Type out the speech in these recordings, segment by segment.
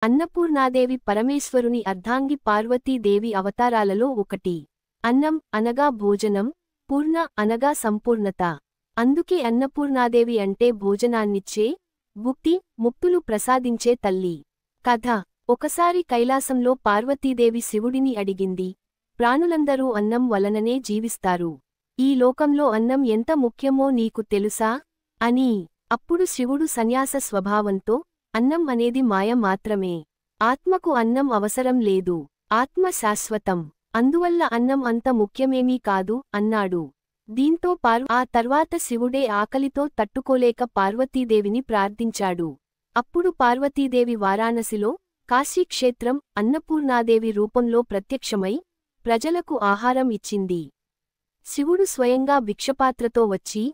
అన్నపూర్ణాదేవి పరమేశ్వరుని అర్ధాంగి పార్వతీదేవి అవతారాలలో ఒకటి. అన్నం అనగా భోజనం, పూర్ణ అనగా సంపూర్ణత. అందుకే అన్నపూర్ణాదేవి అంటే భోజనాన్నిచ్చే, భుక్తి, ముక్తులు ప్రసాదించే తల్లి. కథ: ఒకసారి కైలాసంలో పార్వతీదేవి శివుడిని అడిగింది, ప్రాణులందరూ అన్నం వలననే జీవిస్తారు. ఈ లోకంలో అన్నం ఎంత ముఖ్యమో నీకు తెలుసా అని. అప్పుడు శివుడు సన్యాస స్వభావంతో, అన్నం అనేది మాయ మాత్రమే. ఆత్మకు అన్నం అవసరం లేదు. ఆత్మ శాశ్వతం. అందువల్ల అన్నం అంత ముఖ్యమేమీ కాదు అన్నాడు. దీంతో ఆ తర్వాత శివుడే ఆకలితో తట్టుకోలేక పార్వతీదేవిని ప్రార్థించాడు. అప్పుడు పార్వతీదేవి వారాణసిలో, కాశీక్షేత్రం, అన్నపూర్ణాదేవి రూపంలో ప్రత్యక్షమై, ప్రజలకు ఆహారం ఇచ్చింది. శివుడు స్వయంగా భిక్షపాత్రతో వచ్చి,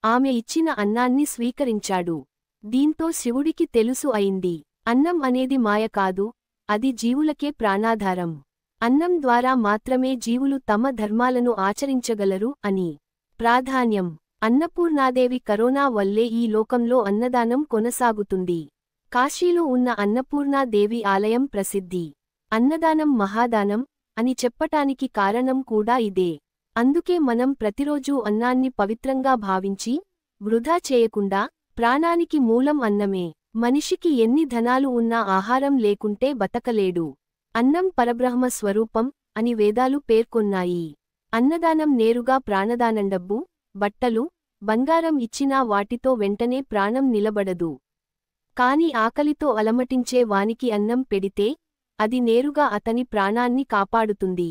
ఆమె ఇచ్చిన అన్నాన్ని స్వీకరించాడు. దీంతో శివుడికి తెలుసు అయింది, అన్నం అనేది మాయ కాదు, అది జీవులకే ప్రాణాధారం. అన్నం ద్వారా మాత్రమే జీవులు తమ ధర్మాలను ఆచరించగలరు అని. ప్రాధాన్యం: అన్నపూర్ణాదేవి కరోనా వల్లే ఈ లోకంలో అన్నదానం కొనసాగుతుంది. కాశీలో ఉన్న అన్నపూర్ణాదేవి ఆలయం ప్రసిద్ధి. అన్నదానం మహాదానం అని చెప్పటానికి కారణం కూడా ఇదే. అందుకే మనం ప్రతిరోజూ అన్నాన్ని పవిత్రంగా భావించి, వృధా చేయకుండా, ప్రాణానికి మూలం అన్నమే. మనిషికి ఎన్ని ధనాలు ఉన్నా ఆహారం లేకుంటే బతకలేడు. అన్నం పరబ్రహ్మ స్వరూపం అని వేదాలు పేర్కొన్నాయి. అన్నదానం నేరుగా ప్రాణదానం. డబ్బు, బట్టలు, బంగారం ఇచ్చినా వాటితో వెంటనే ప్రాణం నిలబడదు. కాని ఆకలితో అలమటించే వానికి అన్నం పెడితే, అది నేరుగా అతని ప్రాణాన్ని కాపాడుతుంది.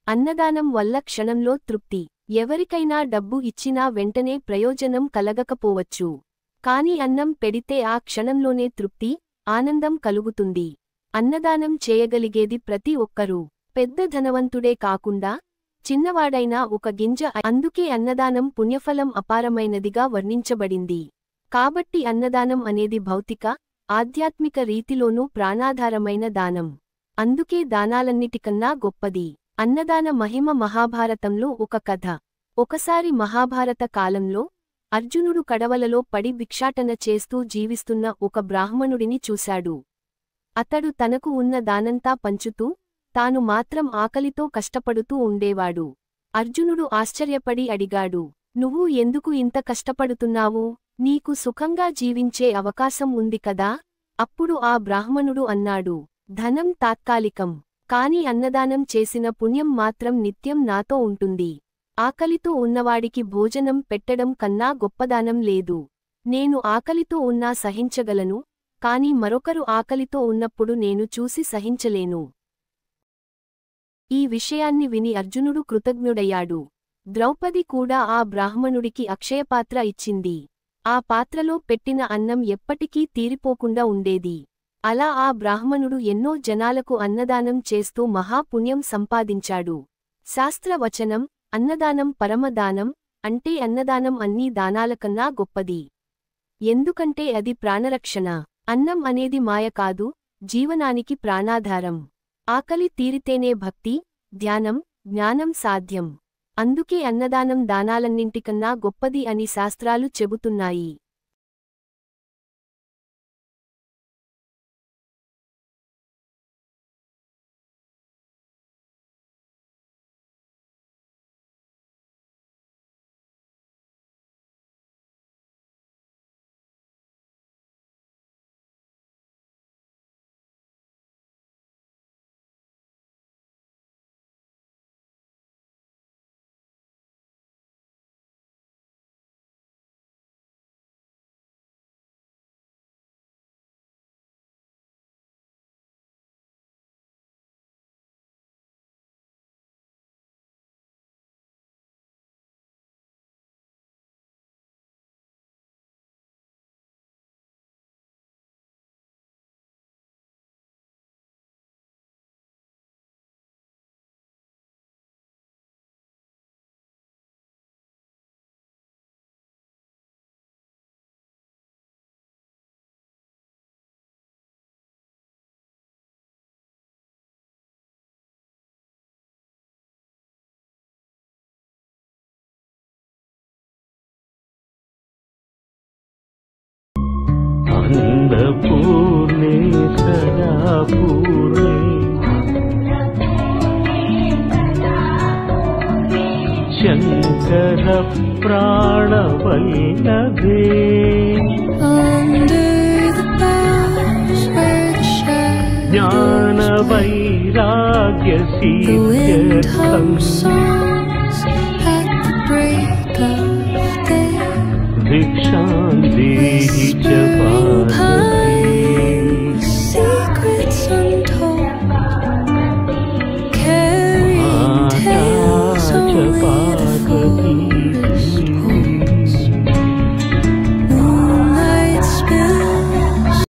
అన్నదానం వల్ల క్షణంలో తృప్తి. ఎవరికైనా డబ్బు ఇచ్చినా వెంటనే ప్రయోజనం కలగకపోవచ్చు. కాని అన్నం పెడితే ఆ క్షణంలోనే తృప్తి, ఆనందం కలుగుతుంది. అన్నదానం చేయగలిగేది ప్రతి ఒక్కరూ. పెద్ద ధనవంతుడే కాకుండా, చిన్నవాడైనా ఒక గింజ. అందుకే అన్నదానం పుణ్యఫలం అపారమైనదిగా వర్ణించబడింది. కాబట్టి అన్నదానం అనేది భౌతిక, ఆధ్యాత్మిక రీతిలోనూ ప్రాణాధారమైన దానం. అందుకే దానాలన్నిటికన్నా గొప్పది. అన్నదాన మహిమ మహాభారతంలో ఒక కథ. ఒకసారి మహాభారత కాలంలో, అర్జునుడు కడవలలో పడి భిక్షాటన చేస్తూ జీవిస్తున్న ఒక బ్రాహ్మణుడిని చూశాడు. అతడు తనకు ఉన్న దానంతా పంచుతూ, తాను మాత్రం ఆకలితో కష్టపడుతూ ఉండేవాడు. అర్జునుడు ఆశ్చర్యపడి అడిగాడు, నువ్వు ఎందుకు ఇంత కష్టపడుతున్నావు? నీకు సుఖంగా జీవించే అవకాశం ఉంది కదా? అప్పుడు ఆ బ్రాహ్మణుడు అన్నాడు, ధనం తాత్కాలికం, కాని అన్నదానం చేసిన పుణ్యం మాత్రం నిత్యం నాతో ఉంటుంది. ఆకలితో ఉన్నవాడికి భోజనం పెట్టడం కన్నా గొప్పదానం లేదు. నేను ఆకలితో ఉన్నా సహించగలను, కాని మరొకరు ఆకలితో ఉన్నప్పుడు నేను చూసి సహించలేను. ఈ విషయాన్ని విని అర్జునుడు కృతజ్ఞుడయ్యాడు. ద్రౌపది కూడా ఆ బ్రాహ్మణుడికి అక్షయపాత్ర ఇచ్చింది. ఆ పాత్రలో పెట్టిన అన్నం ఎప్పటికీ తీరిపోకుండా ఉండేది. అలా ఆ బ్రాహ్మణుడు ఎన్నో జనాలకు అన్నదానం చేస్తూ మహాపుణ్యం సంపాదించాడు. శాస్త్రవచనం: అన్నదానం పరమదానం. అంటే అన్నదానం అన్ని దానాలకన్నా గొప్పది. ఎందుకంటే అది ప్రాణరక్షణ. అన్నం అనేది మాయ కాదు, జీవనానికి ప్రాణాధారం. ఆకలి తీరితేనే భక్తి, ధ్యానం, జ్ఞానం సాధ్యం. అందుకే అన్నదానం దానాలన్నింటికన్నా గొప్పది అని శాస్త్రాలు చెబుతున్నాయి. प्राणवल्लभे Under the boughs where the shadows ज्ञानवैराग्यसिद्ध्यर्थम् the wind hums songs at the break of day. भिक्षां देहि च Parvati Secrets untold, carrying tales only